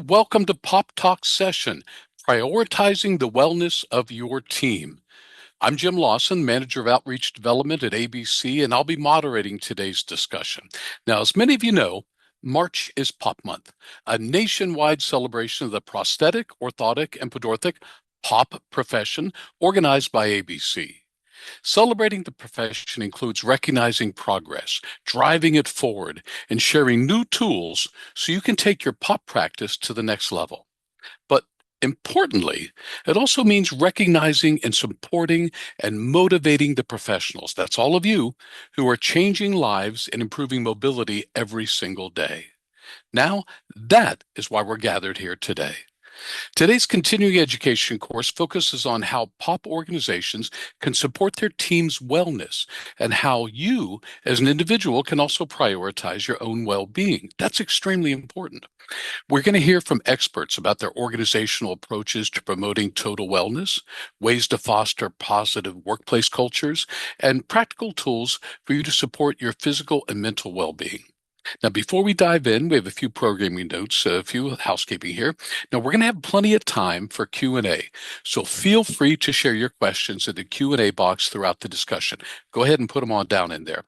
Welcome to Pop Talk Session, prioritizing the wellness of your team. I'm Jim Lawson, Manager of Outreach Development at ABC, and I'll be moderating today's discussion. Now, as many of you know, March is Pop Month, a nationwide celebration of the prosthetic, orthotic, and podorthic pop profession organized by ABC. Celebrating the profession includes recognizing progress, driving it forward, and sharing new tools so you can take your pop practice to the next level. But importantly, it also means recognizing and supporting and motivating the professionals. That's all of you who are changing lives and improving mobility every single day. Now, that is why we're gathered here today. Today's continuing education course focuses on how POP organizations can support their team's wellness and how you, as an individual, can also prioritize your own well-being. That's extremely important. We're going to hear from experts about their organizational approaches to promoting total wellness, ways to foster positive workplace cultures, and practical tools for you to support your physical and mental well-being. Now, before we dive in, we have a few programming notes, a few housekeeping here. Now, we're going to have plenty of time for Q&A, so feel free to share your questions in the Q&A box throughout the discussion. Go ahead and put them on down in there.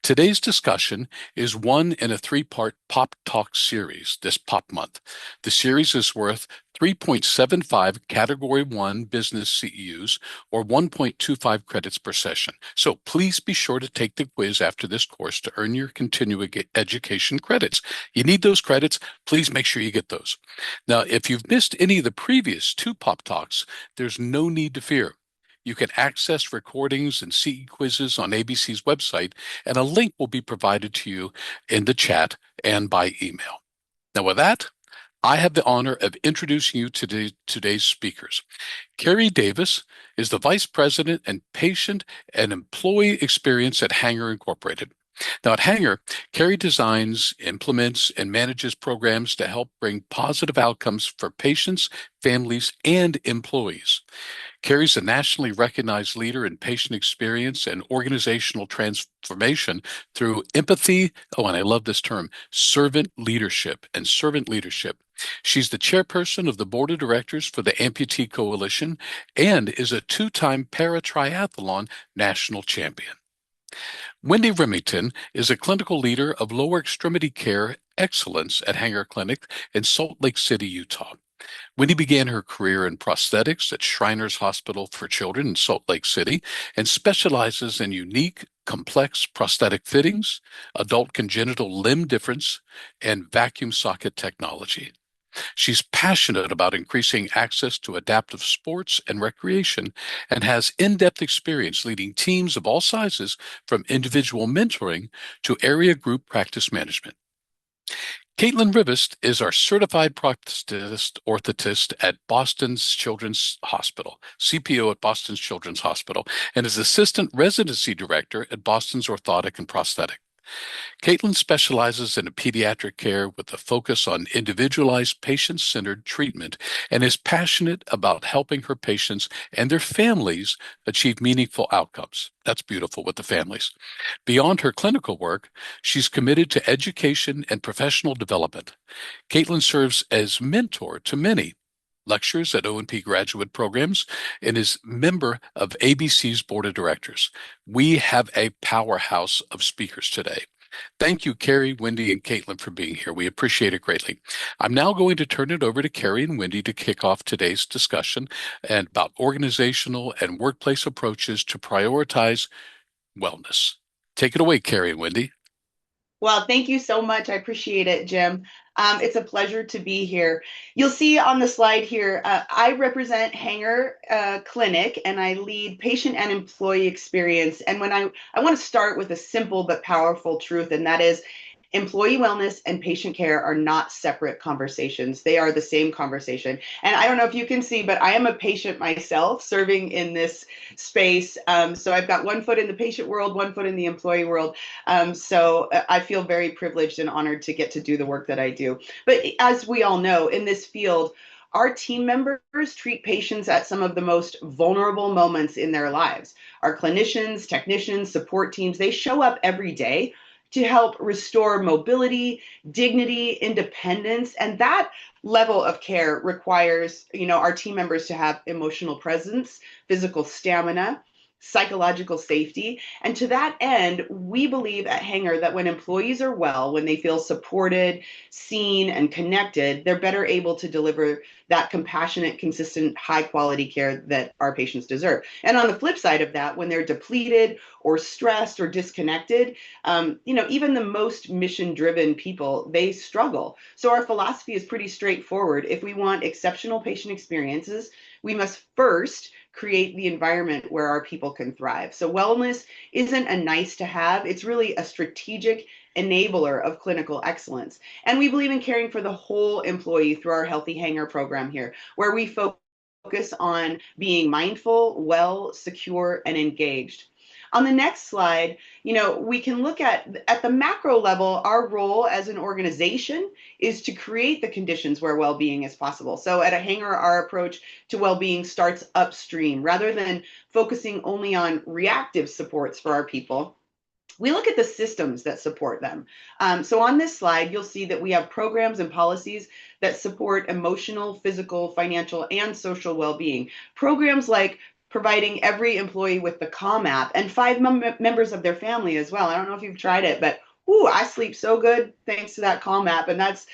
Today's discussion is one in a three-part Pop Talk series this Pop Month. The series is worth 3.75 Category 1 business CEUs or 1.25 credits per session. So please be sure to take the quiz after this course to earn your continuing education credits. You need those credits. Please make sure you get those. Now, if you've missed any of the previous two Pop Talks, there's no need to fear. You can access recordings and CE quizzes on ABC's website, and a link will be provided to you in the chat and by email. Now, with that, I have the honor of introducing you to today's speakers. Carrie Davis is the Vice President and Patient and Employee Experience at Hanger Incorporated. Now, at Hanger, Carrie designs, implements, and manages programs to help bring positive outcomes for patients, families, and employees. Carrie's a nationally recognized leader in patient experience and organizational transformation through empathy. Oh, and I love this term, servant leadership and servant leadership. She's the chairperson of the board of directors for the Amputee Coalition and is a two-time para-triathlon national champion. Wendy Remington is a clinical leader of lower extremity care excellence at Hanger Clinic in Salt Lake City, Utah. Wendy began her career in prosthetics at Shriners Hospital for Children in Salt Lake City and specializes in unique, complex prosthetic fittings, adult congenital limb difference, and vacuum socket technology. She's passionate about increasing access to adaptive sports and recreation and has in-depth experience leading teams of all sizes from individual mentoring to area group practice management. Caitlin Rivest is our certified prosthetist orthotist at Boston's Children's Hospital, CPO at Boston's Children's Hospital, and is assistant residency director at Boston's Orthotic and Prosthetic. Caitlin specializes in pediatric care with a focus on individualized patient-centered treatment and is passionate about helping her patients and their families achieve meaningful outcomes. That's beautiful with the families. Beyond her clinical work, she's committed to education and professional development. Caitlin serves as mentor to many, lectures at O&P graduate programs, and is member of ABC's board of directors. We have a powerhouse of speakers today. Thank you, Carrie, Wendy, and Caitlin for being here. We appreciate it greatly. I'm now going to turn it over to Carrie and Wendy to kick off today's discussion and about organizational and workplace approaches to prioritize wellness. Take it away, Carrie and Wendy. Well, thank you so much. I appreciate it, Jim. It's a pleasure to be here. You'll see on the slide here, I represent Hanger Clinic and I lead patient and employee experience. And I want to start with a simple but powerful truth, and that is employee wellness and patient care are not separate conversations. They are the same conversation. And I don't know if you can see, but I am a patient myself serving in this space. So I've got one foot in the patient world, one foot in the employee world. So I feel very privileged and honored to get to do the work that I do. But as we all know, in this field, our team members treat patients at some of the most vulnerable moments in their lives. Our clinicians, technicians, support teams, they show up every day to help restore mobility, dignity, independence, and that level of care requires, our team members to have emotional presence, physical stamina, psychological safety. And to that end, we believe at Hanger that when employees are well, when they feel supported, seen, and connected, they're better able to deliver that compassionate, consistent, high quality care that our patients deserve. And on the flip side of that, when they're depleted or stressed or disconnected, even the most mission driven people, they struggle. So our philosophy is pretty straightforward. If we want exceptional patient experiences, we must first create the environment where our people can thrive. So wellness isn't a nice to have, it's really a strategic enabler of clinical excellence. And we believe in caring for the whole employee through our Healthy Hanger program here, where we focus on being mindful, well, secure, and engaged. On the next slide, we can look at the macro level, our role as an organization is to create the conditions where well-being is possible. So at a Hanger, our approach to well-being starts upstream. Rather than focusing only on reactive supports for our people, we look at the systems that support them. So on this slide, you'll see that we have programs and policies that support emotional, physical, financial, and social well-being. Programs like providing every employee with the Calm app and 5 members of their family as well. I don't know if you've tried it, but I sleep so good thanks to that Calm app. And that's,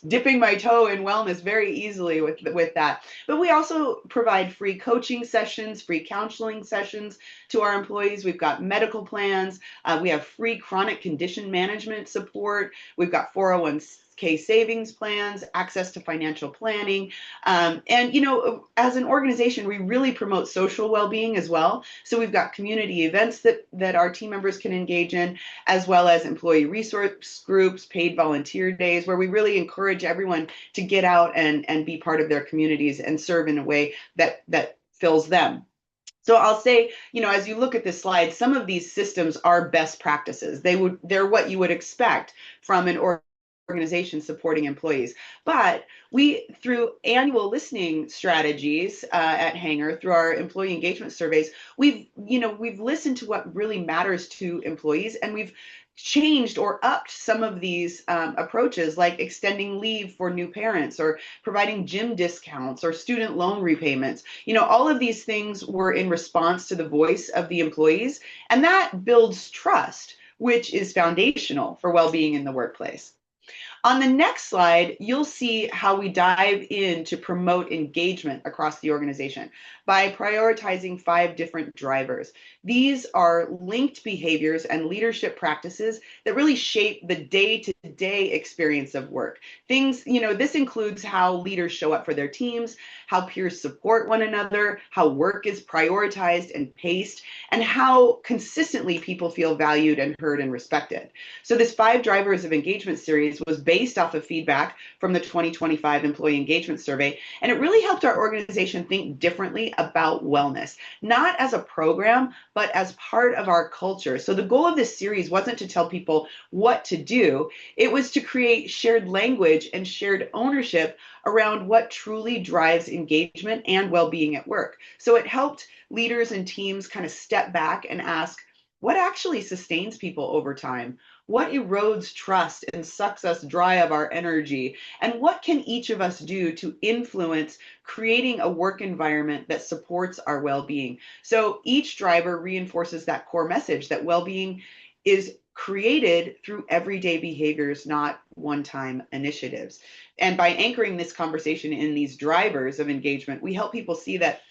dipping my toe in wellness very easily with that. But we also provide free coaching sessions, free counseling sessions to our employees. We've got medical plans. We have free chronic condition management support. We've got 401k savings plans, access to financial planning. And, as an organization, we really promote social well-being as well. So we've got community events that our team members can engage in, as well as employee resource groups, paid volunteer days, where we really encourage everyone to get out and be part of their communities and serve in a way that fills them. So I'll say, as you look at this slide, some of these systems are best practices. They're what you would expect from an organization supporting employees. But we, through annual listening strategies at Hanger, through our employee engagement surveys, we've listened to what really matters to employees, and we've changed or upped some of these approaches, like extending leave for new parents or providing gym discounts or student loan repayments. All of these things were in response to the voice of the employees, and that builds trust, which is foundational for well-being in the workplace. On the next slide, you'll see how we dive in to promote engagement across the organization by prioritizing 5 different drivers. These are linked behaviors and leadership practices that really shape the day-to-day experience of work. Things, this includes how leaders show up for their teams, how peers support one another, how work is prioritized and paced, and how consistently people feel valued and heard and respected. So this 5 drivers of engagement series was based off of feedback from the 2025 Employee Engagement Survey, and it really helped our organization think differently about wellness, not as a program, but as part of our culture. So the goal of this series wasn't to tell people what to do, it was to create shared language and shared ownership around what truly drives engagement and well-being at work. So it helped leaders and teams kind of step back and ask, what actually sustains people over time? What erodes trust and sucks us dry of our energy? And what can each of us do to influence creating a work environment that supports our well-being? So each driver reinforces that core message that well-being is created through everyday behaviors, not one-time initiatives. And by anchoring this conversation in these drivers of engagement, we help people see that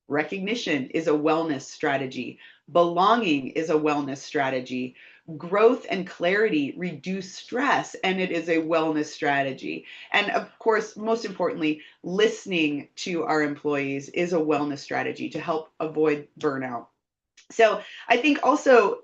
recognition is a wellness strategy. Belonging is a wellness strategy. Growth and clarity reduce stress, and it is a wellness strategy. And of course, most importantly, listening to our employees is a wellness strategy to help avoid burnout. So I think also,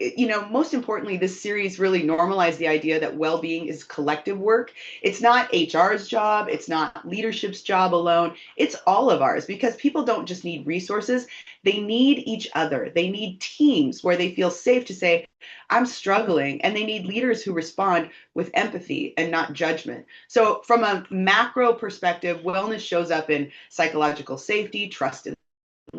most importantly, this series really normalized the idea that well-being is collective work. It's not HR's job. It's not leadership's job alone. It's all of ours, because people don't just need resources. They need each other. They need teams where they feel safe to say, I'm struggling, and they need leaders who respond with empathy and not judgment. So from a macro perspective, wellness shows up in psychological safety, trust, and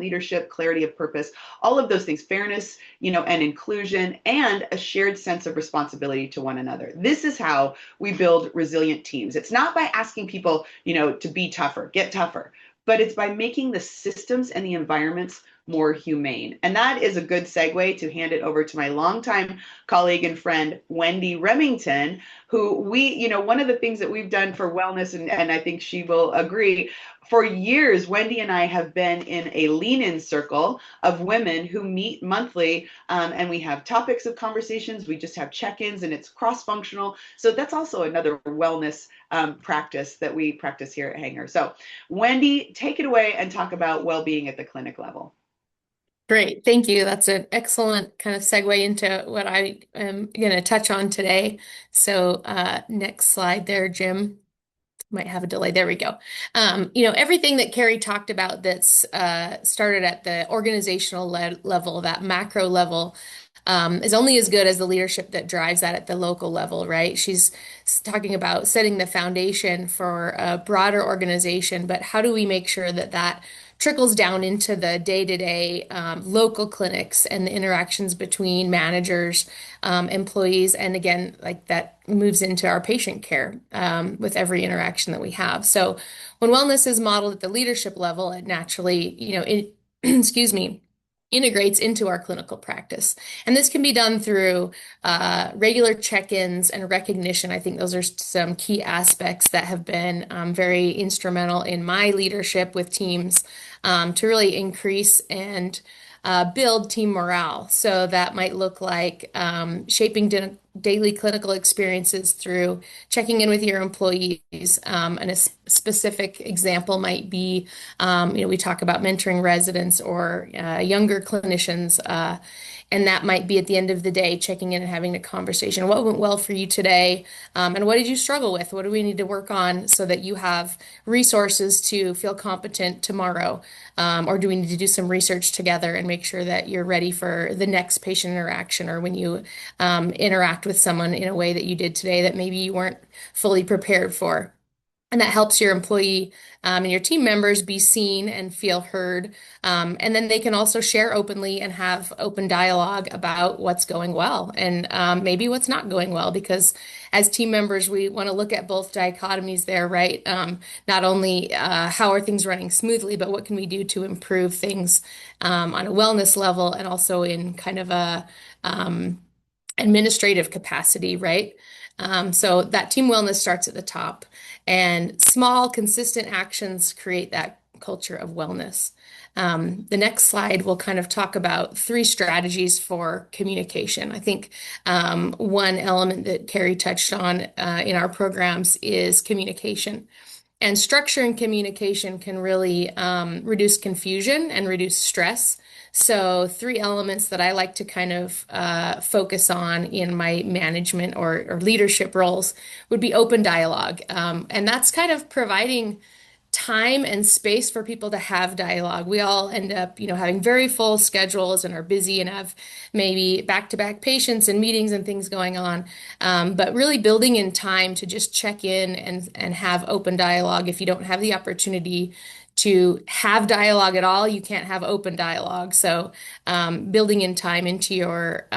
leadership, clarity of purpose, all of those things, fairness, and inclusion, and a shared sense of responsibility to one another. This is how we build resilient teams. It's not by asking people, to be tougher, get tougher, but it's by making the systems and the environments more humane. And that is a good segue to hand it over to my longtime colleague and friend, Wendy Remington, who one of the things that we've done for wellness, and I think she will agree, for years, Wendy and I have been in a lean-in circle of women who meet monthly, and we have topics of conversations. We just have check-ins, and it's cross-functional. So that's also another wellness practice that we practice here at Hanger. So Wendy, take it away and talk about well-being at the clinic level. Great, thank you. That's an excellent kind of segue into what I am going to touch on today. So next slide there, Jim. Might have a delay. There we go. Everything that Carrie talked about that's started at the organizational level, that macro level, is only as good as the leadership that drives that at the local level, right? She's talking about setting the foundation for a broader organization, but how do we make sure that that trickles down into the day-to-day local clinics and the interactions between managers, employees, and again, like that moves into our patient care with every interaction that we have. So when wellness is modeled at the leadership level, it naturally, excuse me, integrates into our clinical practice. And this can be done through regular check-ins and recognition. I think those are some key aspects that have been very instrumental in my leadership with teams to really increase and build team morale. So that might look like shaping daily clinical experiences through checking in with your employees. And a specific example might be, we talk about mentoring residents or younger clinicians. And that might be at the end of the day, checking in and having a conversation. What went well for you today? And what did you struggle with? What do we need to work on so that you have resources to feel competent tomorrow? Or do we need to do some research together and make sure that you're ready for the next patient interaction or when you interact with someone in a way that you did today that maybe you weren't fully prepared for? And that helps your employee and your team members be seen and feel heard. And then they can also share openly and have open dialogue about what's going well and maybe what's not going well. Because as team members, we want to look at both dichotomies there, right? Not only how are things running smoothly, but what can we do to improve things on a wellness level and also in kind of a administrative capacity, right? So that team wellness starts at the top, and small, consistent actions create that culture of wellness. The next slide will kind of talk about 3 strategies for communication. I think one element that Carrie touched on in our programs is communication. And structure and communication can really reduce confusion and reduce stress. So 3 elements that I like to kind of focus on in my management or leadership roles would be open dialogue. And that's kind of providing time and space for people to have dialogue. We all end up, having very full schedules and are busy and have maybe back-to-back patients and meetings and things going on. But really building in time to just check in and have open dialogue. If you don't have the opportunity to have dialogue at all, you can't have open dialogue. So building in time into your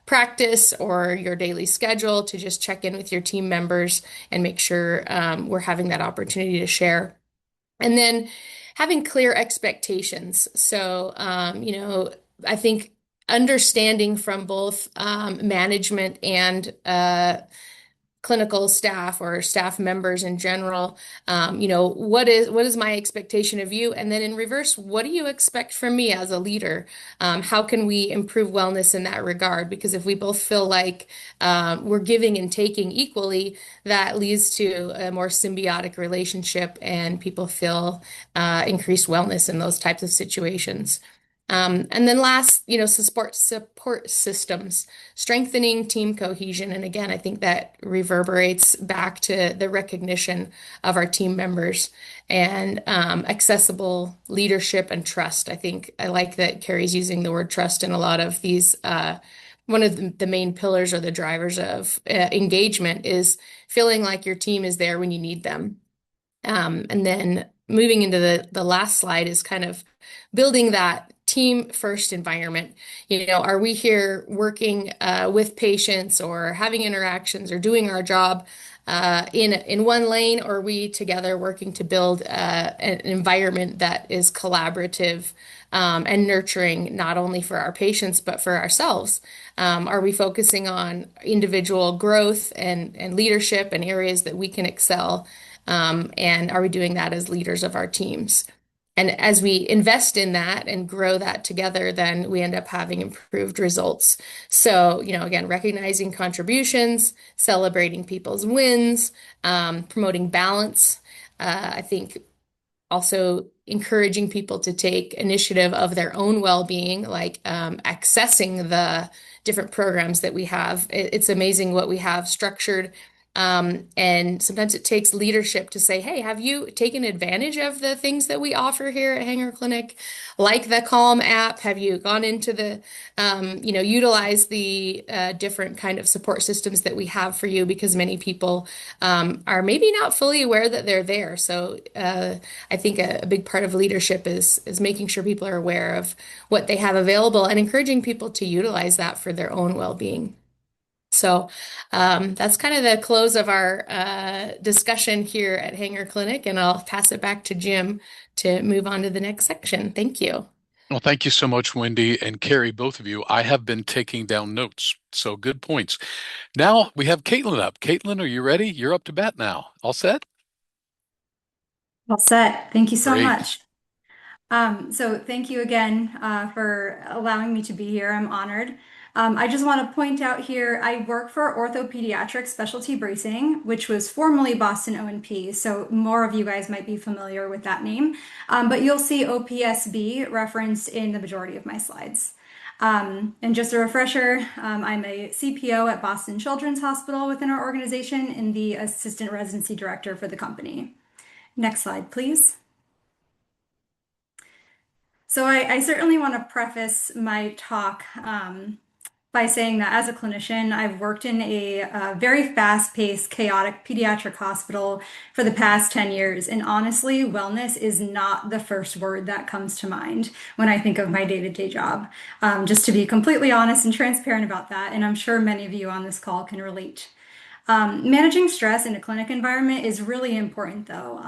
practice or your daily schedule to just check in with your team members and make sure we're having that opportunity to share. And then having clear expectations. So, I think understanding from both management and clinical staff or staff members in general, what is my expectation of you? And then in reverse, what do you expect from me as a leader? How can we improve wellness in that regard? Because if we both feel like we're giving and taking equally, that leads to a more symbiotic relationship and people feel increased wellness in those types of situations. And then last, support systems, strengthening team cohesion. And again, I think that reverberates back to the recognition of our team members and accessible leadership and trust. I think I like that Carrie's using the word trust in a lot of these. One of the main pillars or the drivers of engagement is feeling like your team is there when you need them. And then moving into the last slide is kind of building that team first environment. Are we here working with patients or having interactions or doing our job in one lane, or are we together working to build an environment that is collaborative and nurturing, not only for our patients, but for ourselves? Are we focusing on individual growth and leadership and areas that we can excel? And are we doing that as leaders of our teams? And as we invest in that and grow that together, then we end up having improved results. So, again, recognizing contributions, celebrating people's wins, promoting balance. I think also encouraging people to take initiative of their own well-being, like accessing the different programs that we have. It's amazing what we have structured. And sometimes it takes leadership to say, hey, have you taken advantage of the things that we offer here at Hanger Clinic, like the Calm app? Have you gone into utilize the different kind of support systems that we have for you? Because many people are maybe not fully aware that they're there. So I think a big part of leadership is making sure people are aware of what they have available and encouraging people to utilize that for their own well-being. So that's kind of the close of our discussion here at Hanger Clinic, and I'll pass it back to Jim to move on to the next section. Thank you. Well, thank you so much, Wendy and Carrie, both of you. I have been taking down notes, so good points. Now we have Caitlin up. Caitlin, are you ready? You're up to bat now. All set? All set. Thank you so Great. much. So thank you again for allowing me to be here. I'm honored. I just want to point out here, I work for OrthoPediatric Specialty Bracing, which was formerly Boston O&P. So more of you guys might be familiar with that name, but you'll see OPSB referenced in the majority of my slides. And just a refresher, I'm a CPO at Boston Children's Hospital within our organization and the assistant residency director for the company. Next slide, please. So I certainly want to preface my talk by saying that as a clinician, I've worked in a very fast-paced, chaotic pediatric hospital for the past 10 years. And honestly, wellness is not the first word that comes to mind when I think of my day-to-day job. Just to be completely honest and transparent about that, and I'm sure many of you on this call can relate. Managing stress in a clinic environment is really important though.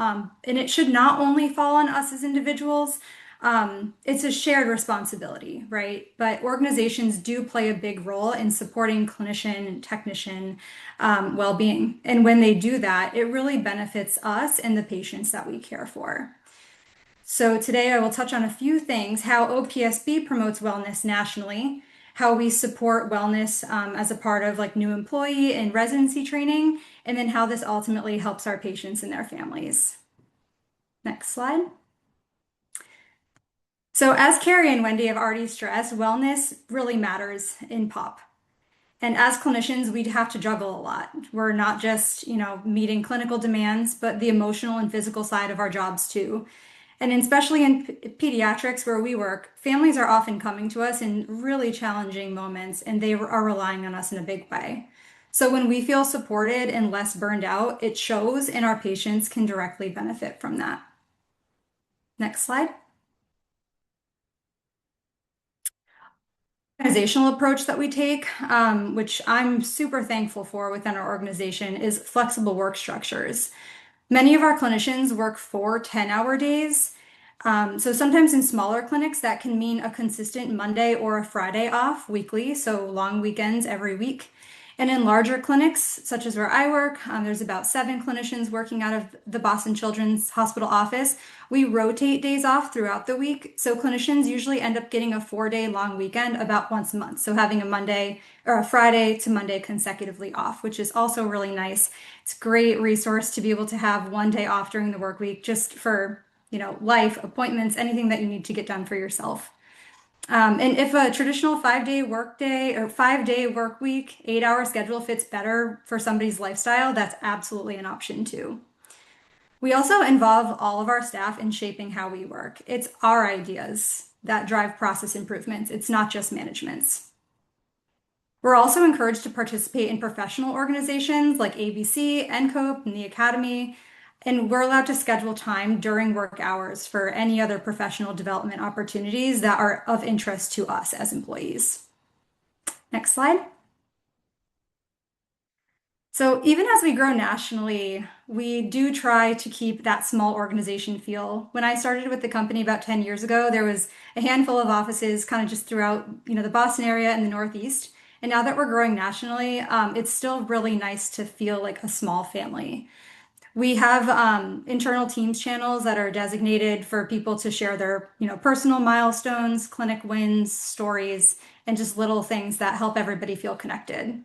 And it should not only fall on us as individuals, it's a shared responsibility, right? But organizations do play a big role in supporting clinician and technician well-being. And when they do that, it really benefits us and the patients that we care for. So today I will touch on a few things: how OPSB promotes wellness nationally, how we support wellness as a part of like new employee and residency training, and then how this ultimately helps our patients and their families. Next slide. So as Carrie and Wendy have already stressed, wellness really matters in POP. And as clinicians, we'd have to juggle a lot. We're not just, meeting clinical demands, but the emotional and physical side of our jobs too. And especially in pediatrics where we work, families are often coming to us in really challenging moments, and they are relying on us in a big way. So when we feel supported and less burned out, it shows, and our patients can directly benefit from that. Next slide. Organizational approach that we take, which I'm super thankful for within our organization, is flexible work structures. Many of our clinicians work 4 10-hour days. So sometimes in smaller clinics, that can mean a consistent Monday or a Friday off weekly, so long weekends every week. And in larger clinics, such as where I work, there's about 7 clinicians working out of the Boston Children's Hospital office. We rotate days off throughout the week. So clinicians usually end up getting a 4-day long weekend about once a month. So having a Monday or a Friday to Monday consecutively off, which is also really nice. It's a great resource to be able to have one day off during the work week just for, life, appointments, anything that you need to get done for yourself. And if a traditional 5-day workday or 5-day work week, 8-hour schedule fits better for somebody's lifestyle, that's absolutely an option too. We also involve all of our staff in shaping how we work. It's our ideas that drive process improvements. It's not just management's. We're also encouraged to participate in professional organizations like ABC, NCOPE, and the Academy. And we're allowed to schedule time during work hours for any other professional development opportunities that are of interest to us as employees. Next slide. So even as we grow nationally, we do try to keep that small organization feel. When I started with the company about 10 years ago, there was a handful of offices kind of just throughout, the Boston area and the Northeast. And now that we're growing nationally, it's still really nice to feel like a small family. We have internal Teams channels that are designated for people to share their, personal milestones, clinic wins, stories, and just little things that help everybody feel connected.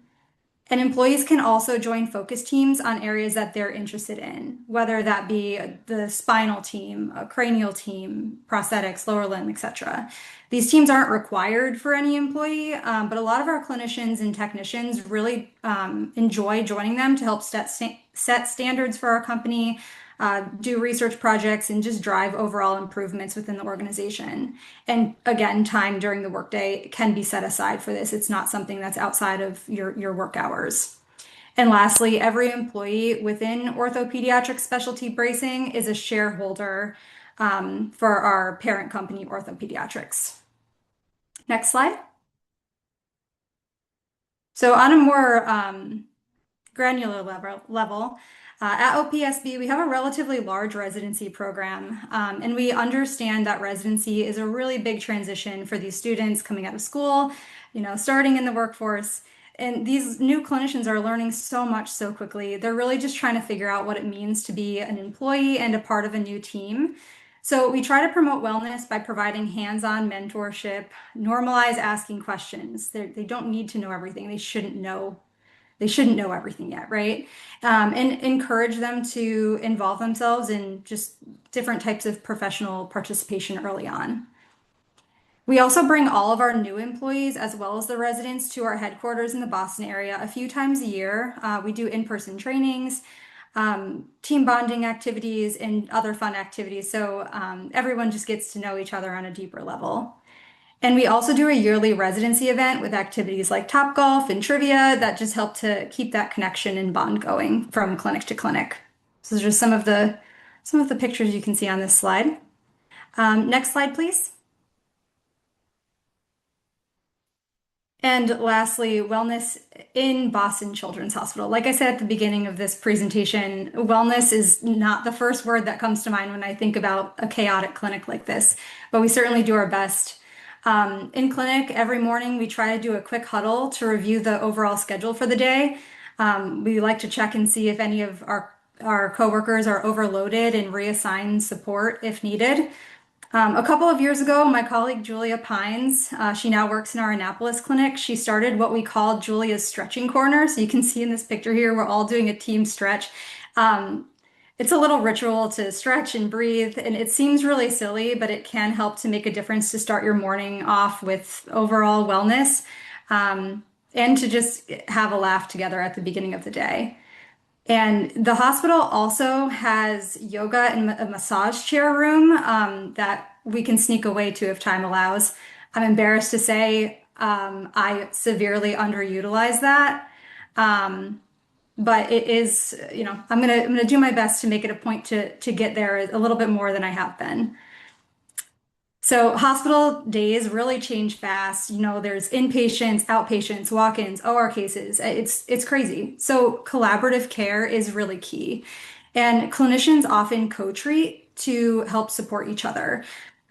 And employees can also join focus teams on areas that they're interested in, whether that be the spinal team, a cranial team, prosthetics, lower limb, etc. These teams aren't required for any employee, but a lot of our clinicians and technicians really enjoy joining them to help set standards for our company, do research projects, and just drive overall improvements within the organization. And again, time during the workday can be set aside for this. It's not something that's outside of your work hours. And lastly, every employee within Orthopediatric Specialty Bracing is a shareholder for our parent company, Orthopediatrics. Next slide. So on a more granular level, at OPSB, we have a relatively large residency program, and we understand that residency is a really big transition for these students coming out of school, starting in the workforce. And these new clinicians are learning so much so quickly. They're really just trying to figure out what it means to be an employee and a part of a new team. So we try to promote wellness by providing hands-on mentorship, normalize asking questions. They don't need to know everything. They shouldn't know everything yet, right? And encourage them to involve themselves in just different types of professional participation early on. We also bring all of our new employees as well as the residents to our headquarters in the Boston area a few times a year. We do in-person trainings, team bonding activities, and other fun activities. So everyone just gets to know each other on a deeper level. And we also do a yearly residency event with activities like Topgolf and trivia that just help to keep that connection and bond going from clinic to clinic. So there's just some of the pictures you can see on this slide. Next slide, please. And lastly, wellness in Boston Children's Hospital. Like I said at the beginning of this presentation, wellness is not the first word that comes to mind when I think about a chaotic clinic like this, but we certainly do our best. In clinic, every morning we try to do a quick huddle to review the overall schedule for the day. We like to check and see if any of our coworkers are overloaded and reassign support if needed. A couple of years ago, my colleague Julia Pines, she now works in our Annapolis clinic. She started what we call Julia's stretching corner. So you can see in this picture here, we're all doing a team stretch. It's a little ritual to stretch and breathe, and it seems really silly, but it can help to make a difference to start your morning off with overall wellness, and to just have a laugh together at the beginning of the day. And the hospital also has yoga and a massage chair room that we can sneak away to if time allows. I'm embarrassed to say I severely underutilize that. But it is, I'm gonna do my best to make it a point to get there a little bit more than I have been. So hospital days really change fast. There's inpatients, outpatients, walk-ins, OR cases. It's crazy. So collaborative care is really key. And clinicians often co-treat to help support each other.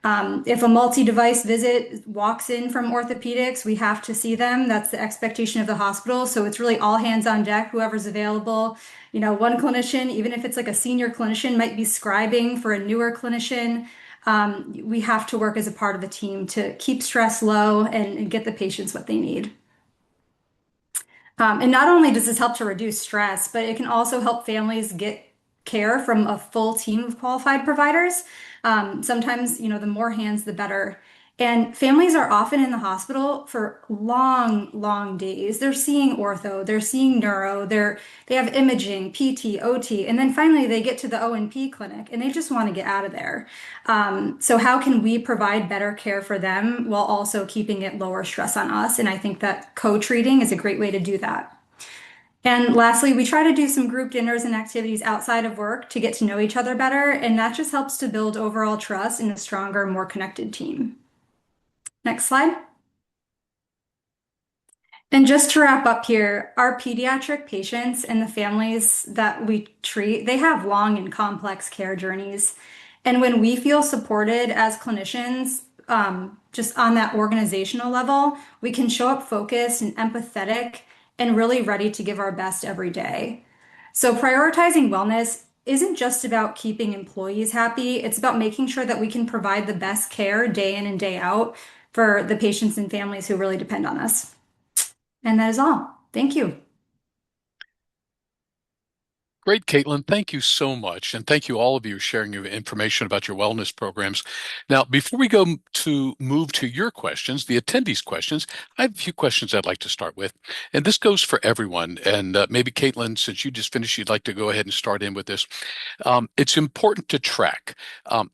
If a multi-device visit walks in from orthopedics, we have to see them. That's the expectation of the hospital. So it's really all hands on deck, whoever's available. One clinician, even if it's like a senior clinician, might be scribing for a newer clinician. We have to work as a part of the team to keep stress low and get the patients what they need. And not only does this help to reduce stress, but it can also help families get care from a full team of qualified providers. Sometimes, the more hands, the better. And families are often in the hospital for long, long days. They're seeing ortho, they're seeing neuro, they have imaging, PT, OT, and then finally they get to the O&P clinic and they just want to get out of there. So how can we provide better care for them while also keeping it lower stress on us? And I think that co-treating is a great way to do that. And lastly, we try to do some group dinners and activities outside of work to get to know each other better, and that just helps to build overall trust in a stronger, more connected team. Next slide. And just to wrap up here, our pediatric patients and the families that we treat, they have long and complex care journeys. And when we feel supported as clinicians, just on that organizational level, we can show up focused and empathetic and really ready to give our best every day. So prioritizing wellness isn't just about keeping employees happy, it's about making sure that we can provide the best care day in and day out for the patients and families who really depend on us. And that is all. Thank you. Great, Caitlin. Thank you so much. And thank you all of you for sharing your information about your wellness programs. Now, before we go to move to your questions, the attendees' questions, I have a few questions I'd like to start with. And this goes for everyone. And maybe Caitlin, since you just finished, you'd like to go ahead and start in with this. It's important to track.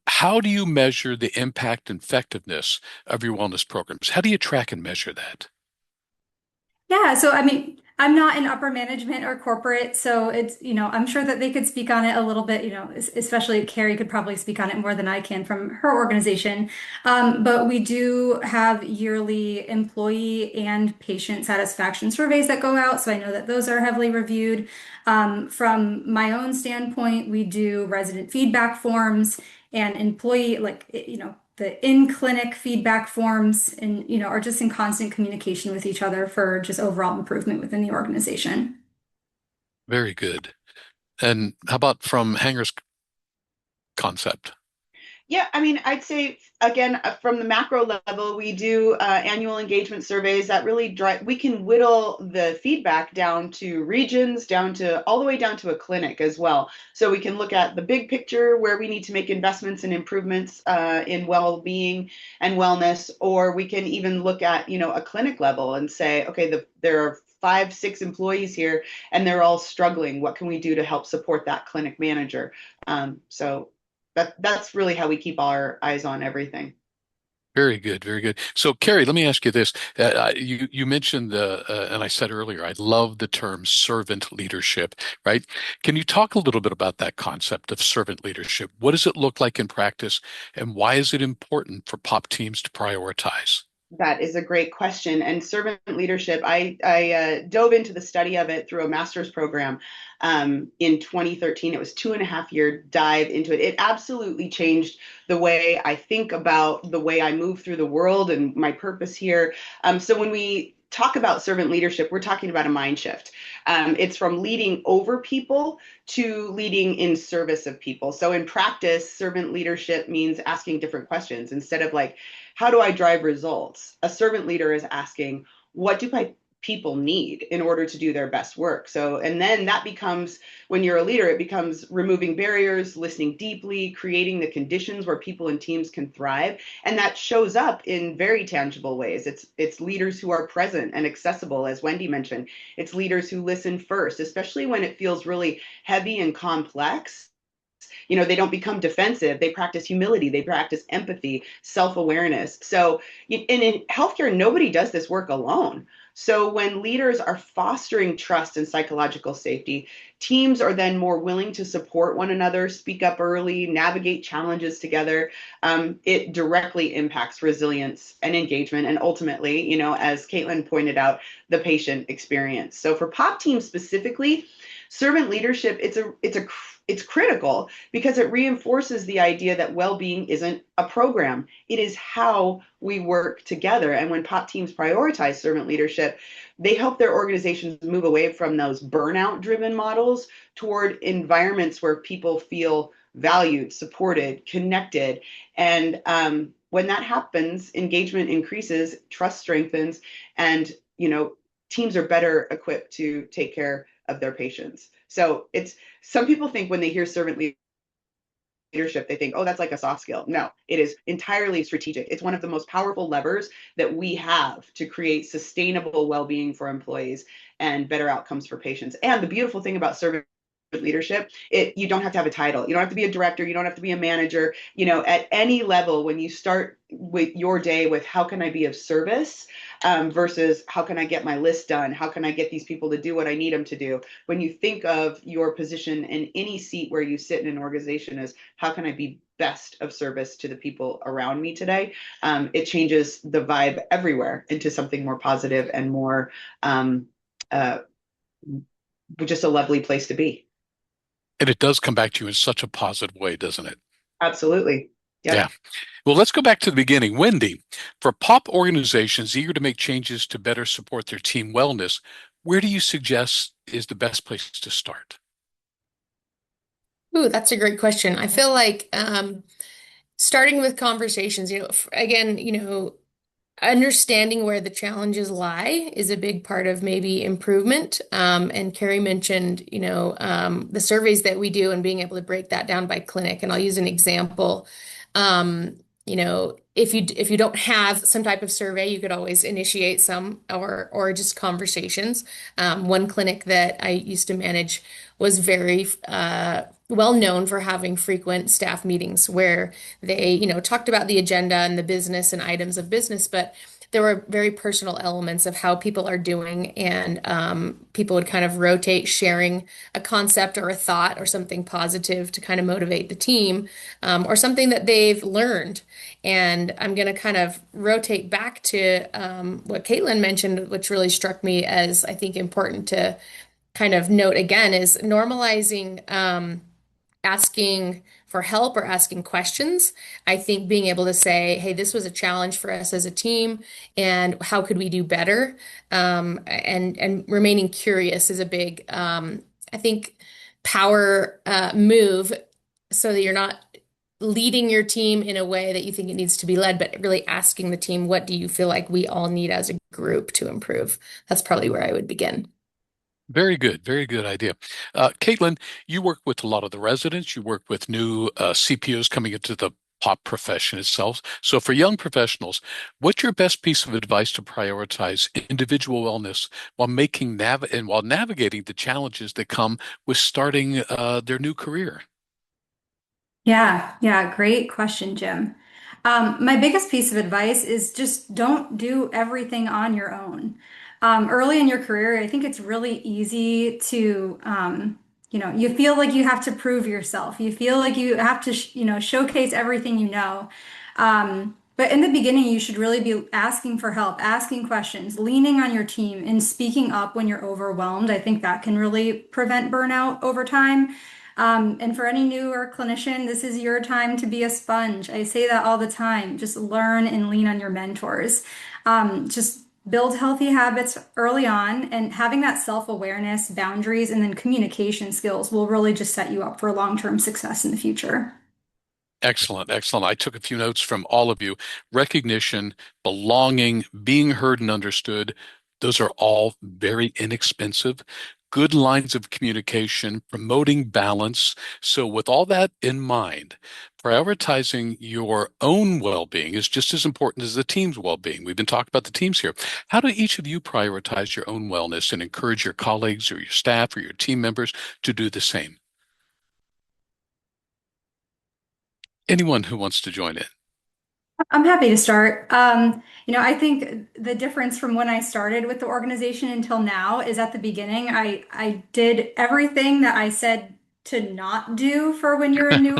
How do you measure the impact and effectiveness of your wellness programs? How do you track and measure that? Yeah, so I mean, I'm not in upper management or corporate, so it's, I'm sure that they could speak on it a little bit, especially Carrie could probably speak on it more than I can from her organization. But we do have yearly employee and patient satisfaction surveys that go out, so I know that those are heavily reviewed. From my own standpoint, we do resident feedback forms and employee, the in-clinic feedback forms and, are just in constant communication with each other for just overall improvement within the organization. Very good. And how about from Hanger's concept? Yeah, I mean, I'd say again, from the macro level, we do annual engagement surveys that really drive. We can whittle the feedback down to regions, down to all the way down to a clinic as well. So we can look at the big picture where we need to make investments and improvements in well-being and wellness, or we can even look at a clinic level and say, okay, there are 5, 6 employees here, and they're all struggling. What can we do to help support that clinic manager? So that's really how we keep our eyes on everything. Very good, very good. So, Carrie, let me ask you this. You mentioned and I said earlier, I love the term servant leadership, right? Can you talk a little bit about that concept of servant leadership? What does it look like in practice, and why is it important for POP teams to prioritize? That is a great question. And servant leadership, I dove into the study of it through a master's program in 2013. It was 2.5 year dive into it. It absolutely changed the way I think about the way I move through the world and my purpose here. So when we talk about servant leadership, we're talking about a mind shift. It's from leading over people to leading in service of people. So in practice, servant leadership means asking different questions. Instead of like, how do I drive results? A servant leader is asking, what do my people need in order to do their best work? So, and then that becomes, when you're a leader, it becomes removing barriers, listening deeply, creating the conditions where people and teams can thrive. And that shows up in very tangible ways. It's leaders who are present and accessible, as Wendy mentioned. It's leaders who listen first, especially when it feels really heavy and complex. They don't become defensive. They practice humility. They practice empathy, self-awareness. So, and in healthcare, nobody does this work alone. So when leaders are fostering trust and psychological safety, teams are then more willing to support one another, speak up early, navigate challenges together. It directly impacts resilience and engagement, and ultimately, as Caitlin pointed out, the patient experience. So for POP teams specifically, servant leadership, it's critical because it reinforces the idea that well-being isn't a program. It is how we work together. And when POP teams prioritize servant leadership, they help their organizations move away from those burnout-driven models toward environments where people feel valued, supported, connected. And when that happens, engagement increases, trust strengthens, and teams are better equipped to take care of their patients. So some people think when they hear servant leadership, they think, oh, that's like a soft skill. No, it is entirely strategic. It's one of the most powerful levers that we have to create sustainable well-being for employees and better outcomes for patients. And the beautiful thing about servant leadership, you don't have to have a title. You don't have to be a director. You don't have to be a manager. At any level, when you start with your day with how can I be of service, versus how can I get my list done? How can I get these people to do what I need them to do? When you think of your position in any seat where you sit in an organization as how can I be best of service to the people around me today, it changes the vibe everywhere into something more positive and more just a lovely place to be. And it does come back to you in such a positive way, doesn't it? Absolutely. Yep. Yeah. Well, let's go back to the beginning. Wendy, for POP organizations eager to make changes to better support their team wellness, where do you suggest is the best place to start? Ooh, that's a great question. I feel like starting with conversations, again, understanding where the challenges lie is a big part of maybe improvement. And Carrie mentioned, the surveys that we do and being able to break that down by clinic. And I'll use an example. If you don't have some type of survey, you could always initiate some or just conversations. One clinic that I used to manage was very well known for having frequent staff meetings where they, talked about the agenda and the business and items of business, but there were very personal elements of how people are doing, and people would kind of rotate sharing a concept or a thought or something positive to kind of motivate the team, or something that they've learned. And I'm going to kind of rotate back to what Caitlin mentioned, which really struck me as I think important to kind of note again is normalizing asking for help or asking questions. I think being able to say, hey, this was a challenge for us as a team, and how could we do better? And remaining curious is a big, I think, power move so that you're not leading your team in a way that you think it needs to be led, but really asking the team, what do you feel like we all need as a group to improve? That's probably where I would begin. Very good. Very good idea. Caitlin, you work with a lot of the residents. You work with new CPOs coming into the POP profession itself. So for young professionals, what's your best piece of advice to prioritize individual wellness while navigating the challenges that come with starting their new career? Yeah, great question, Jim. My biggest piece of advice is just don't do everything on your own. Early in your career, I think it's really easy to, you feel like you have to prove yourself. You feel like you have to, showcase everything you know. But in the beginning, you should really be asking for help, asking questions, leaning on your team, and speaking up when you're overwhelmed. I think that can really prevent burnout over time. And for any newer clinician, this is your time to be a sponge. I say that all the time. Just learn and lean on your mentors. Just build healthy habits early on, and having that self-awareness, boundaries, and then communication skills will really just set you up for long-term success in the future. Excellent, excellent. I took a few notes from all of you. Recognition, belonging, being heard and understood, those are all very inexpensive. Good lines of communication, promoting balance. So with all that in mind, prioritizing your own well-being is just as important as the team's well-being. We've been talking about the teams here. How do each of you prioritize your own wellness and encourage your colleagues or your staff or your team members to do the same? Anyone who wants to join in. I'm happy to start. I think the difference from when I started with the organization until now is at the beginning, I did everything that I said to not do for when you're a new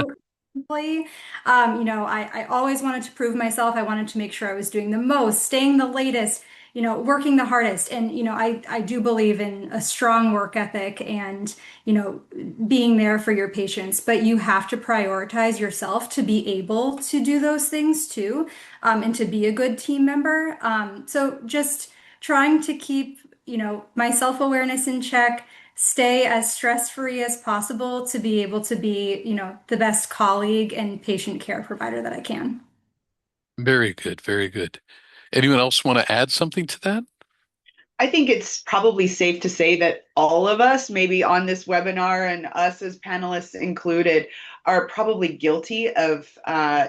employee. I always wanted to prove myself. I wanted to make sure I was doing the most, staying the latest, working the hardest. And, I do believe in a strong work ethic and, being there for your patients, but you have to prioritize yourself to be able to do those things too, and to be a good team member. So just trying to keep, my self-awareness in check, stay as stress-free as possible to be able to be, the best colleague and patient care provider that I can. Very good, very good. Anyone else want to add something to that? I think it's probably safe to say that all of us, maybe on this webinar and us as panelists included, are probably guilty of,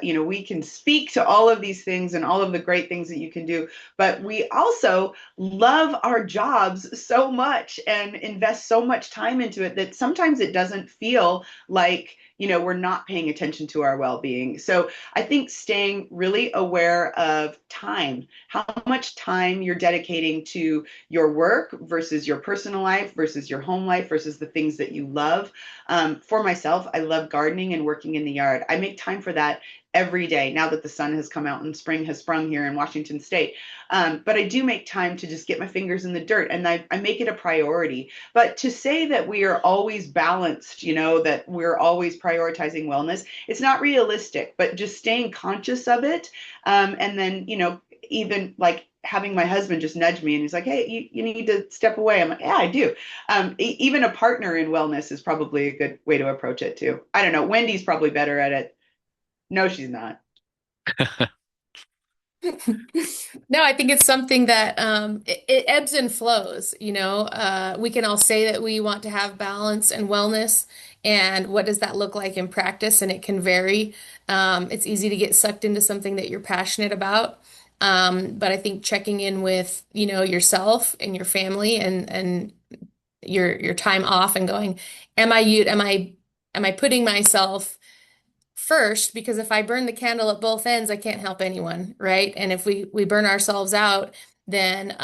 we can speak to all of these things and all of the great things that you can do, but we also love our jobs so much and invest so much time into it that sometimes it doesn't feel like, we're not paying attention to our well-being. So I think staying really aware of time, how much time you're dedicating to your work versus your personal life versus your home life versus the things that you love. For myself, I love gardening and working in the yard. I make time for that every day now that the sun has come out and spring has sprung here in Washington State. But I do make time to just get my fingers in the dirt, and I make it a priority. But to say that we are always balanced, that we're always prioritizing wellness, it's not realistic, but just staying conscious of it. And then, even like having my husband just nudge me and he's like, hey, you need to step away. I'm like, yeah, I do. Even a partner in wellness is probably a good way to approach it too. I don't know. Wendy's probably better at it. No, she's not. No, I think it's something that it ebbs and flows. We can all say that we want to have balance and wellness, and what does that look like in practice? And it can vary. It's easy to get sucked into something that you're passionate about. But I think checking in with, yourself and your family and your time off and going, am I putting myself first? Because if I burn the candle at both ends, I can't help anyone, right? And if we burn ourselves out, then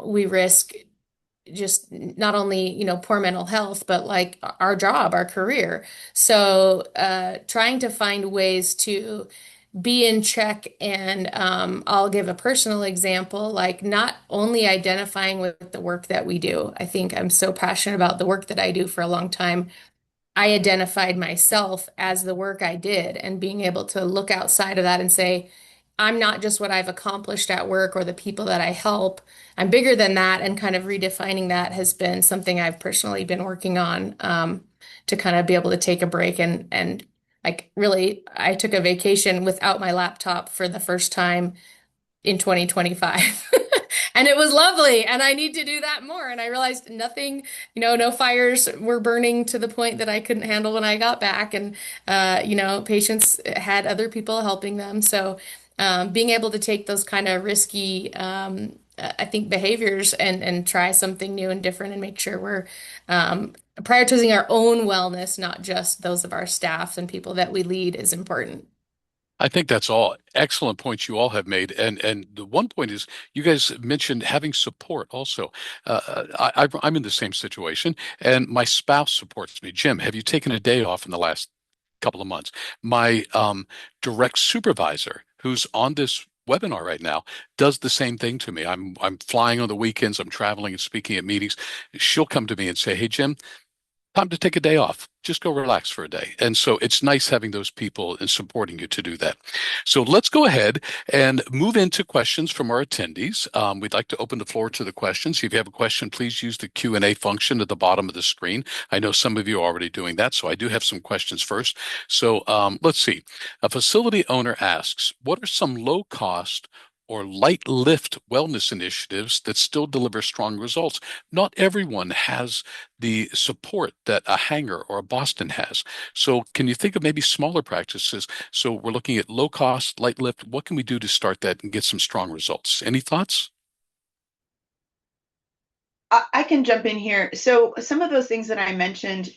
we risk just not only, poor mental health, but like our job, our career. So trying to find ways to be in check. And I'll give a personal example, like not only identifying with the work that we do. I think I'm so passionate about the work that I do. For a long time, I identified myself as the work I did, and being able to look outside of that and say, I'm not just what I've accomplished at work or the people that I help. I'm bigger than that, and kind of redefining that has been something I've personally been working on, to kind of be able to take a break and like really, I took a vacation without my laptop for the first time in 2025. And it was lovely. And I need to do that more. And I realized nothing, no fires were burning to the point that I couldn't handle when I got back. And, patients had other people helping them. So being able to take those kind of risky, I think, behaviors and try something new and different, and make sure we're prioritizing our own wellness, not just those of our staff and people that we lead, is important. I think that's all excellent points you all have made. And the one point is you guys mentioned having support also. I'm in the same situation, and my spouse supports me. Jim, have you taken a day off in the last couple of months? My direct supervisor, who's on this webinar right now, does the same thing to me. I'm flying on the weekends, I'm traveling and speaking at meetings. She'll come to me and say, hey, Jim, time to take a day off. Just go relax for a day. And so it's nice having those people and supporting you to do that. So let's go ahead and move into questions from our attendees. We'd like to open the floor to the questions. If you have a question, please use the Q&A function at the bottom of the screen. I know some of you are already doing that, so I do have some questions first. So let's see. A facility owner asks, what are some low-cost or light lift wellness initiatives that still deliver strong results? Not everyone has the support that a Hanger or a Boston has. So can you think of maybe smaller practices? So we're looking at low cost, light lift. What can we do to start that and get some strong results? Any thoughts? I can jump in here. So some of those things that I mentioned,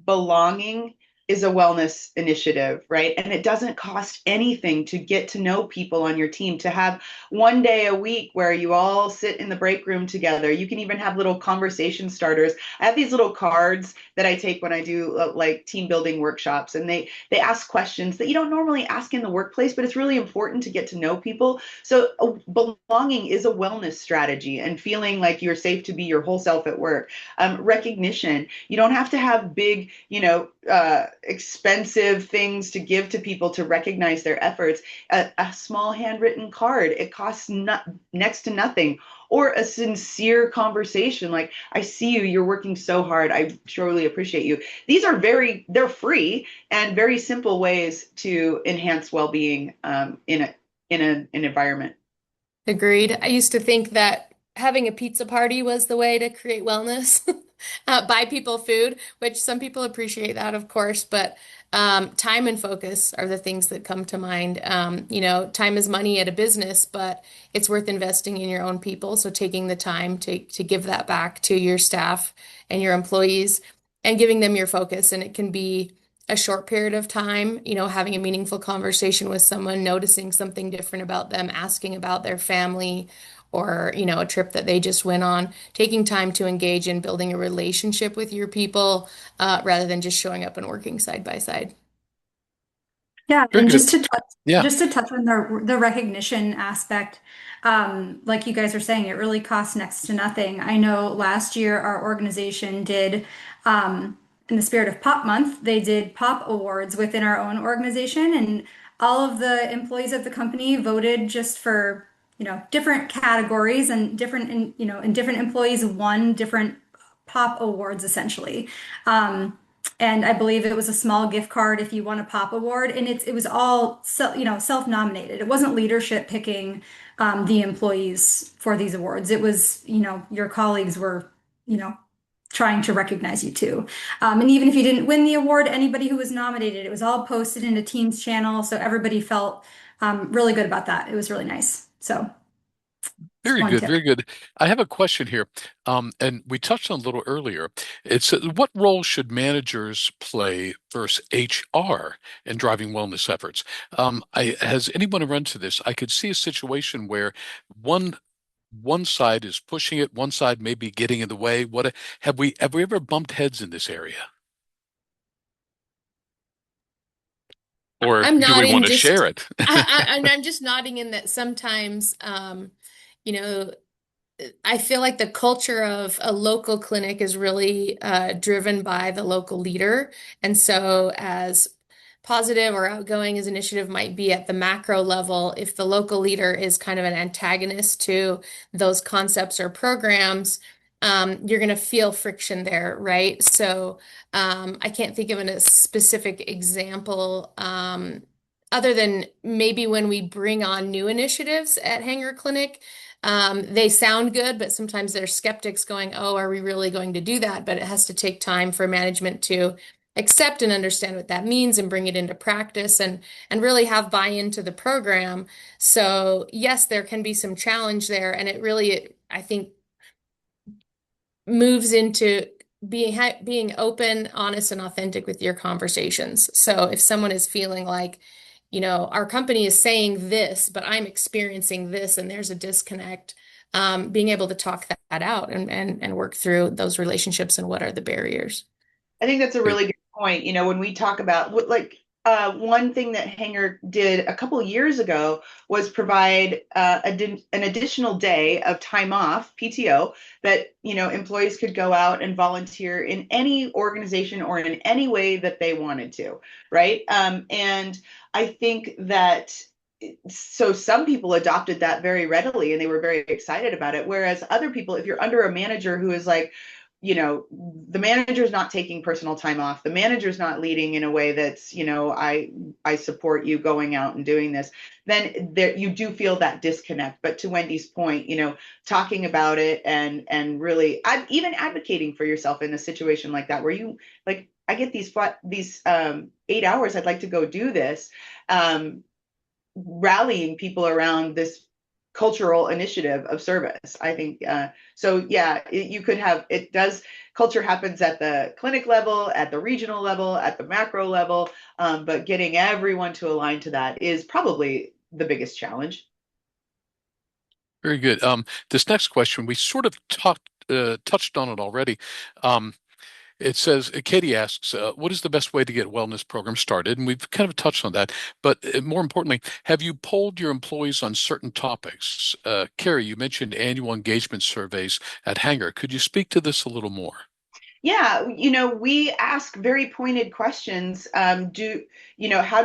belonging is a wellness initiative, right? And it doesn't cost anything to get to know people on your team, to have one day a week where you all sit in the break room together. You can even have little conversation starters. I have these little cards that I take when I do like team building workshops, and they ask questions that you don't normally ask in the workplace, but it's really important to get to know people. So belonging is a wellness strategy, and feeling like you're safe to be your whole self at work. Recognition. You don't have to have big, expensive things to give to people to recognize their efforts. A small handwritten card, it costs next to nothing. Or a sincere conversation like, I see you, you're working so hard, I truly appreciate you. These are they're free and very simple ways to enhance well-being in an environment. Agreed. I used to think that having a pizza party was the way to create wellness. Buy people food, which some people appreciate that, of course, but time and focus are the things that come to mind. Time is money at a business, but it's worth investing in your own people. So taking the time to give that back to your staff and your employees and giving them your focus. And it can be a short period of time, having a meaningful conversation with someone, noticing something different about them, asking about their family or, a trip that they just went on, taking time to engage in building a relationship with your people, rather than just showing up and working side by side. Yeah, Very and good. Yeah. just to touch on the recognition aspect, like you guys are saying, it really costs next to nothing. I know last year our organization did, in the spirit of Pop Month, they did Pop Awards within our own organization, and all of the employees of the company voted just for, different categories and and different employees won different Pop Awards essentially. And I believe it was a small gift card if you won a pop award, and it was all self-nominated. It wasn't leadership picking the employees for these awards. It was, your colleagues were, you know trying to recognize you too. And even if you didn't win the award, anybody who was nominated, it was all posted in a Teams channel, so everybody felt really good about that. It was really nice. So just Very one good, tip. very good. I have a question here, and we touched on it a little earlier. It's what role should managers play versus HR in driving wellness efforts? Has anyone run to this? I could see a situation where one one side is pushing it, one side may be getting in the way. Have we ever bumped heads in this area, or I'm do we want nodding to just, share it? and I'm just nodding in that sometimes, you know, I feel like the culture of a local clinic is really driven by the local leader. And so, as positive or outgoing as initiative might be at the macro level, if the local leader is kind of an antagonist to those concepts or programs, you're going to feel friction there, right? So, I can't think of a specific example. Other than maybe when we bring on new initiatives at Hanger Clinic, they sound good, but sometimes there's skeptics going, oh, are we really going to do that? But it has to take time for management to accept and understand what that means and bring it into practice and really have buy-in to the program. So yes, there can be some challenge there, and it really, I think, moves into being open, honest, and authentic with your conversations. So if someone is feeling like, our company is saying this, but I'm experiencing this, and there's a disconnect, being able to talk that out and work through those relationships and what are the barriers. I think that's a Good. really good point. When we talk about one thing that Hanger did a couple years ago was provide an additional day of time off, PTO, that employees could go out and volunteer in any organization or in any way that they wanted to, right? And I think that so some people adopted that very readily and they were very excited about it. Whereas other people, if you're under a manager who is like, the manager's not taking personal time off, the manager's not leading in a way that's, I support you going out and doing this, then there you do feel that disconnect. But to Wendy's point, talking about it and really even advocating for yourself in a situation like that, where you like, I get these 8 hours, I'd like to go do this. Rallying people around this cultural initiative of service. I think so. Yeah, you could have it. Does culture happens at the clinic level, at the regional level, at the macro level, but getting everyone to align to that is probably the biggest challenge. Very good. This next question, we sort of touched on it already. It says, Katie asks, what is the best way to get wellness programs started? And we've kind of touched on that. But more importantly, have you polled your employees on certain topics? Carrie, you mentioned annual engagement surveys at Hanger. Could you speak to this a little more? Yeah, we ask very pointed questions. How do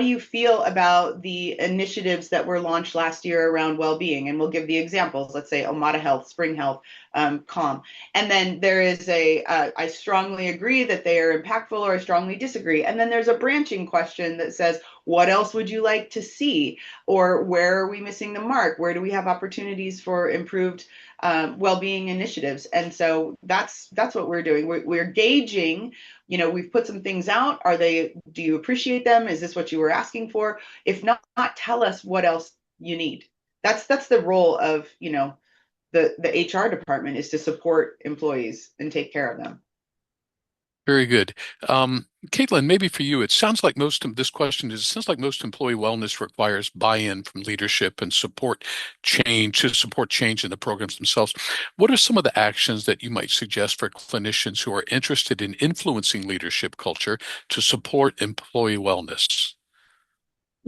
you feel about the initiatives that were launched last year around well-being? And we'll give the examples. Let's say Omada Health, Spring Health, calm. And then there is I strongly agree that they are impactful, or I strongly disagree. And then there's a branching question that says, what else would you like to see? Or where are we missing the mark? Where do we have opportunities for improved well-being initiatives? And so that's what we're doing. We're gauging, we've put some things out. Do you appreciate them? Is this what you were asking for? If not, tell us what else you need. That's the role of, the HR department, is to support employees and take care of them. Very good. Caitlin, maybe for you, it sounds like most employee wellness requires buy-in from leadership and support change in the programs themselves. What are some of the actions that you might suggest for clinicians who are interested in influencing leadership culture to support employee wellness?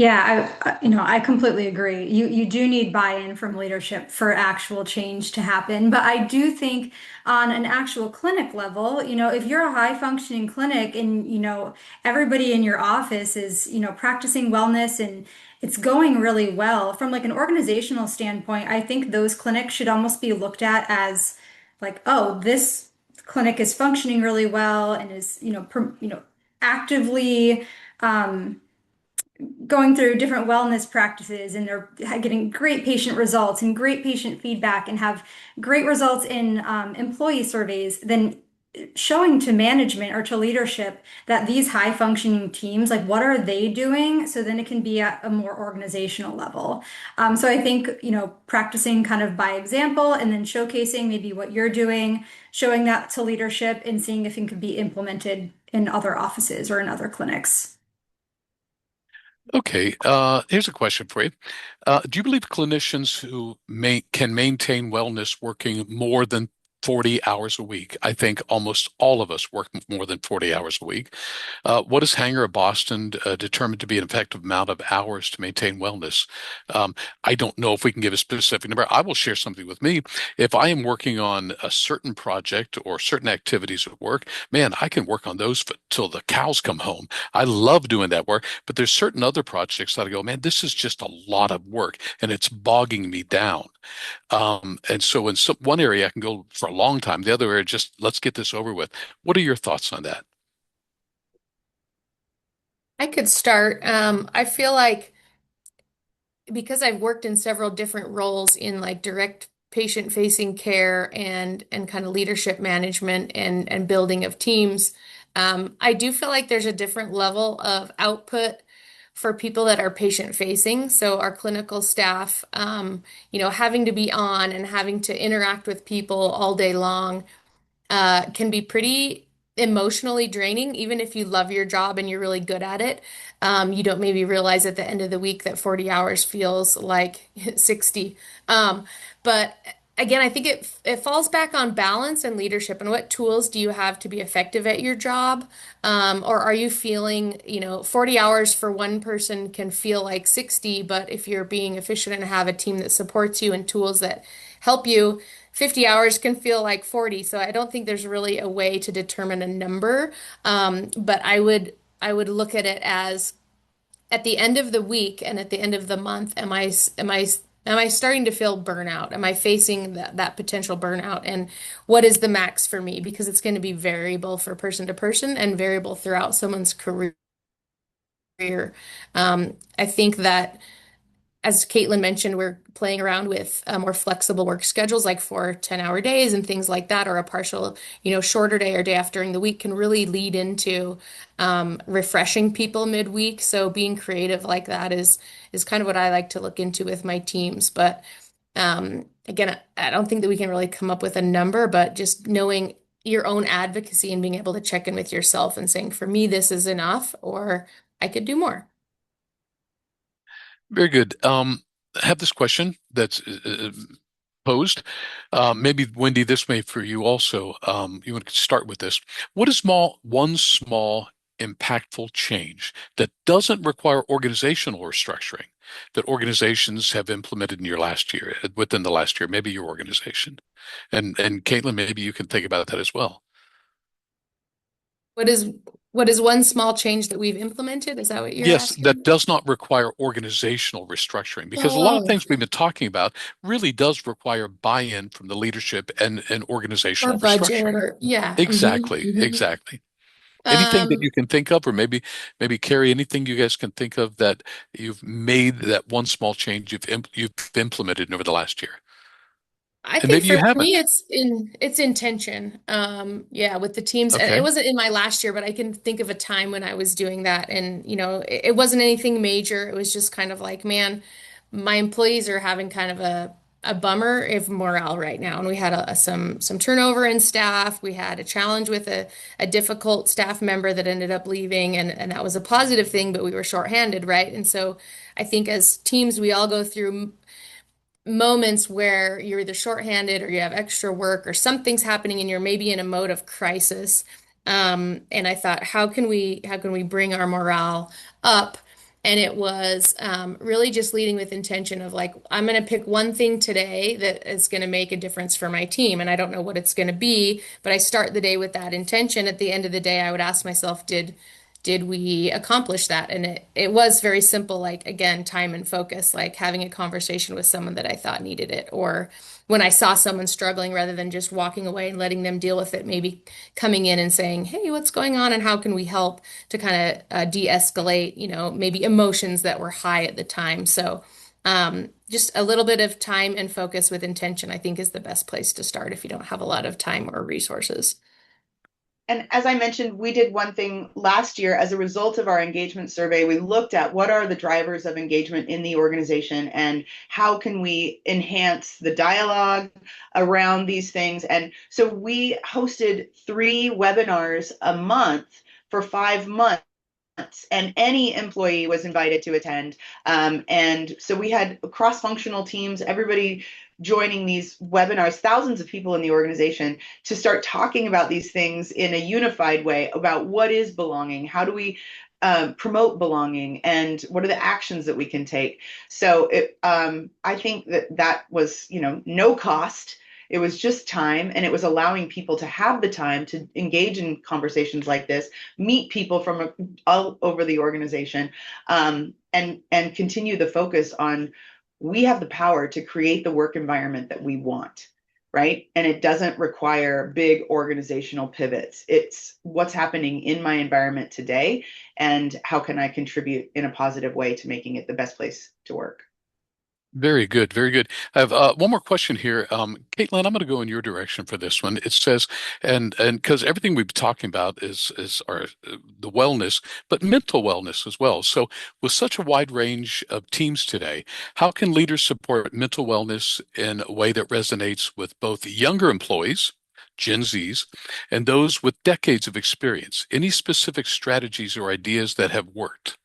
Yeah, I completely agree. You do need buy-in from leadership for actual change to happen. But I do think on an actual clinic level, if you're a high-functioning clinic and, everybody in your office is, practicing wellness and it's going really well, from like an organizational standpoint, I think those clinics should almost be looked at as like, oh, this clinic is functioning really well and is, actively going through different wellness practices, and they're getting great patient results and great patient feedback and have great results in employee surveys, then showing to management or to leadership that these high functioning teams, like what are they doing? So then it can be at a more organizational level. So I think, practicing kind of by example and then showcasing maybe what you're doing, showing that to leadership and seeing if it could be implemented in other offices or in other clinics. Okay, here's a question for you. Do you believe clinicians who can maintain wellness working more than 40 hours a week? I think almost all of us work more than 40 hours a week. What is Hanger of Boston determined to be an effective amount of hours to maintain wellness? I don't know if we can give a specific number. I will share something with me. If I am working on a certain project or certain activities at work, man, I can work on those till the cows come home. I love doing that work, but there's certain other projects that I go, man, this is just a lot of work and it's bogging me down. And so in one area I can go for a long time. The other area, just let's get this over with. What are your thoughts on that? I could start. I feel like because I've worked in several different roles in like direct patient-facing care and kind of leadership management and building of teams, I do feel like there's a different level of output for people that are patient-facing. So our clinical staff, having to be on and having to interact with people all day long can be pretty emotionally draining, even if you love your job and you're really good at it. You don't maybe realize at the end of the week that 40 hours feels like 60. But again, I think it falls back on balance and leadership and what tools do you have to be effective at your job? Or are you feeling, 40 hours for one person can feel like 60, but if you're being efficient and have a team that supports you and tools that help you, 50 hours can feel like 40. So I don't think there's really a way to determine a number. But I would look at it as at the end of the week and at the end of the month, am I starting to feel burnout? Am I facing that potential burnout? And what is the max for me? Because it's going to be variable for person to person and variable throughout someone's career. I think that as Caitlin mentioned, we're playing around with more flexible work schedules, like 4 10-hour days and things like that, or a partial, shorter day or day off during the week can really lead into refreshing people midweek. So being creative like that is kind of what I like to look into with my teams. But again, I don't think that we can really come up with a number, but just knowing your own advocacy and being able to check in with yourself and saying, for me, this is enough, or I could do more. Very good. I have this question that's posed. Maybe Wendy, this may for you also. You want to start with this. What is one small impactful change that doesn't require organizational restructuring that organizations have implemented in within the last year, maybe your organization? And Caitlin, maybe you can think about that as well. What is What is one small change that we've implemented? Is that what you're Yes, that asking? does not require organizational restructuring, because a lot of Oh, things we've been talking about really does require buy-in from the leadership and or organizational budget, restructuring. or yeah. Exactly, exactly. Anything that Um, you can think of, or maybe Carrie, anything you guys can think of that you've made that one small change you've implemented over the last year, I and think maybe you for me haven't. it's intention. Yeah, with the teams, and it Okay. wasn't in my last year, but I can think of a time when I was doing that, and it wasn't anything major. It was just kind of like, man, my employees are having kind of a bummer of morale right now, and we had some turnover in staff. We had a challenge with a difficult staff member that ended up leaving, and that was a positive thing, but we were shorthanded, right? And so I think as teams, we all go through moments where you're either shorthanded or you have extra work or something's happening and you're maybe in a mode of crisis. And I thought, how can we bring our morale up? And it was really just leading with intention of like, I'm going to pick one thing today that is going to make a difference for my team. And I don't know what it's going to be, but I start the day with that intention. At the end of the day, I would ask myself, did we accomplish that? And it was very simple, like again, time and focus, like having a conversation with someone that I thought needed it, or when I saw someone struggling, rather than just walking away and letting them deal with it, maybe coming in and saying, hey, what's going on and how can we help to kind of de-escalate, maybe emotions that were high at the time. So just a little bit of time and focus with intention, I think, is the best place to start if you don't have a lot of time or resources. And as I mentioned, we did one thing last year as a result of our engagement survey. We looked at what are the drivers of engagement in the organization and how can we enhance the dialogue around these things. And so we hosted 3 webinars a month for 5 months, and any employee was invited to attend. And so we had cross-functional teams, everybody joining these webinars, thousands of people in the organization, to start talking about these things in a unified way about what is belonging, how do we promote belonging, and what are the actions that we can take. So I think that was, no cost. It was just time, and it was allowing people to have the time to engage in conversations like this, meet people from all over the organization, and continue the focus on, we have the power to create the work environment that we want, right? And it doesn't require big organizational pivots. It's what's happening in my environment today, and how can I contribute in a positive way to making it the best place to work. Very good, very good. I have one more question here. Caitlin, I'm going to go in your direction for this one. It says, and because everything we've been talking about is the wellness, but mental wellness as well. So, with such a wide range of teams today, how can leaders support mental wellness in a way that resonates with both younger employees, Gen Zs, and those with decades of experience? Any specific strategies or ideas that have worked?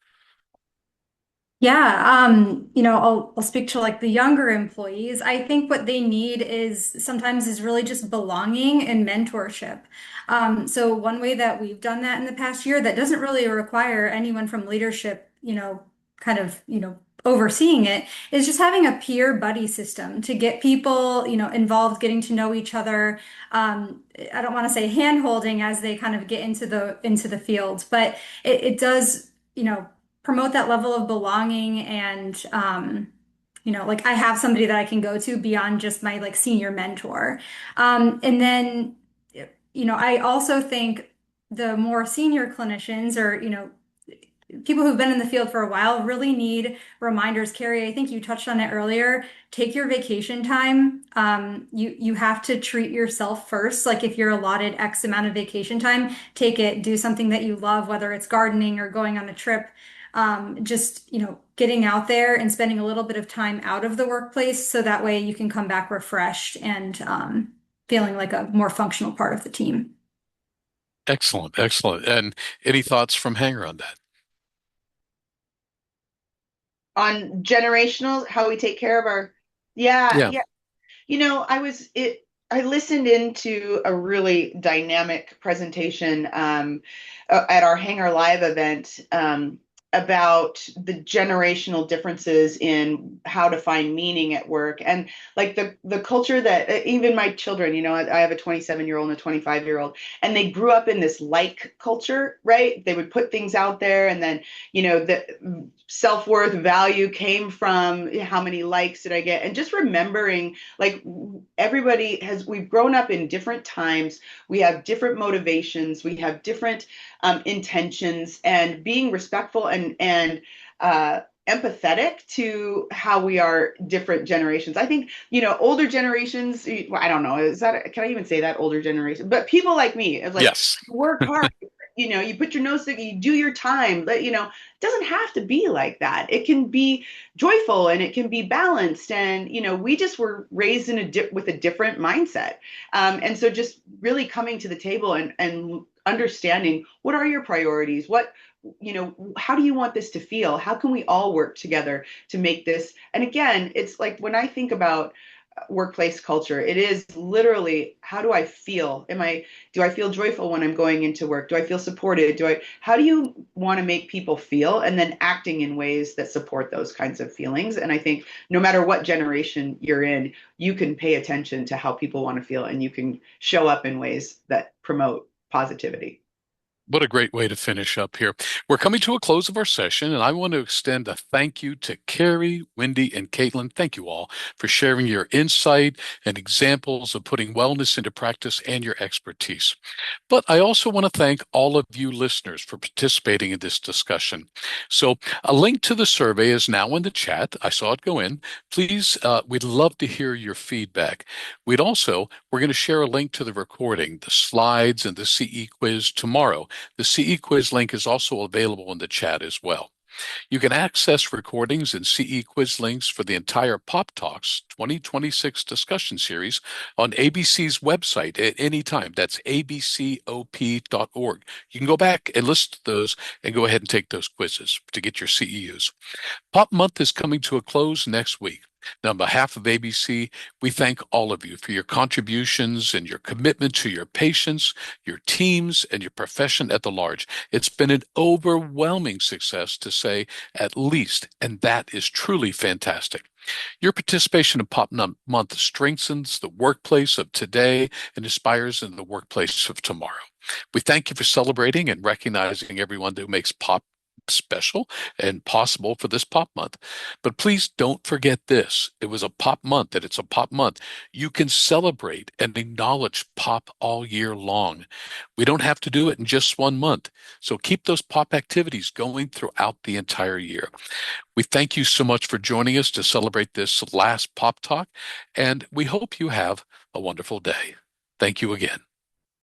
Yeah, I'll speak to like the younger employees. I think what they need is sometimes is really just belonging and mentorship. So one way that we've done that in the past year that doesn't really require anyone from leadership, kind of, overseeing it is just having a peer buddy system to get people, involved, getting to know each other. I don't want to say hand holding as they kind of get into the field, but it does, promote that level of belonging and like I have somebody that I can go to beyond just my like senior mentor. And then I also think the more senior clinicians or people who've been in the field for a while really need reminders. Carrie, I think you touched on it earlier. Take your vacation time. You have to treat yourself first. Like if you're allotted X amount of vacation time, take it, do something that you love, whether it's gardening or going on a trip. Just, getting out there and spending a little bit of time out of the workplace so that way you can come back refreshed and feeling like a more functional part of the team. Excellent, excellent. And any thoughts from Hanger on that? On generational, how we take care of our, yeah, Yeah. yeah. I listened into a really dynamic presentation at our Hangar Live event about the generational differences in how to find meaning at work, and like the culture that even my children, I have a 27-year-old and a 25-year-old, and they grew up in this like culture, right? They would put things out there, and then the self-worth value came from how many likes did I get, and just remembering like we've grown up in different times, we have different motivations, we have different intentions, and being respectful and empathetic to how we are different generations. I think, older generations, well, I don't know, can I even say that, older generation? But people like me, it's like, Yes. work hard, you put your nose, you do your time, but it doesn't have to be like that. It can be joyful and it can be balanced. And, we just were raised with a different mindset. And so just really coming to the table and understanding what are your priorities, how do you want this to feel, how can we all work together to make this. And again, it's like when I think about workplace culture, it is literally, how do I feel? Do I feel joyful when I'm going into work? Do I feel supported? How do you want to make people feel? And then acting in ways that support those kinds of feelings. And I think no matter what generation you're in, you can pay attention to how people want to feel, and you can show up in ways that promote positivity. What a great way to finish up here. We're coming to a close of our session, and I want to extend a thank you to Carrie, Wendy, and Caitlin. Thank you all for sharing your insight and examples of putting wellness into practice and your expertise. But I also want to thank all of you listeners for participating in this discussion. So a link to the survey is now in the chat. I saw it go in. Please, we'd love to hear your feedback. We're going to share a link to the recording, the slides, and the CE quiz tomorrow. The CE quiz link is also available in the chat as well. You can access recordings and CE quiz links for the entire Pop Talks 2026 discussion series on ABC's website at any time. That's abcop.org. You can go back and listen to those and go ahead and take those quizzes to get your CEUs. Pop Month is coming to a close next week. Now, on behalf of ABC, we thank all of you for your contributions and your commitment to your patients, your teams, and your profession at the large. It's been an overwhelming success, to say at least, and that is truly fantastic. Your participation in Pop Month strengthens the workplace of today and inspires in the workplace of tomorrow. We thank you for celebrating and recognizing everyone who makes Pop special and possible for this Pop Month. But please don't forget this. It was a Pop Month, and it's a Pop Month. You can celebrate and acknowledge Pop all year long. We don't have to do it in just one month. So keep those Pop activities going throughout the entire year. We thank you so much for joining us to celebrate this last Pop Talk, and we hope you have a wonderful day. Thank you again.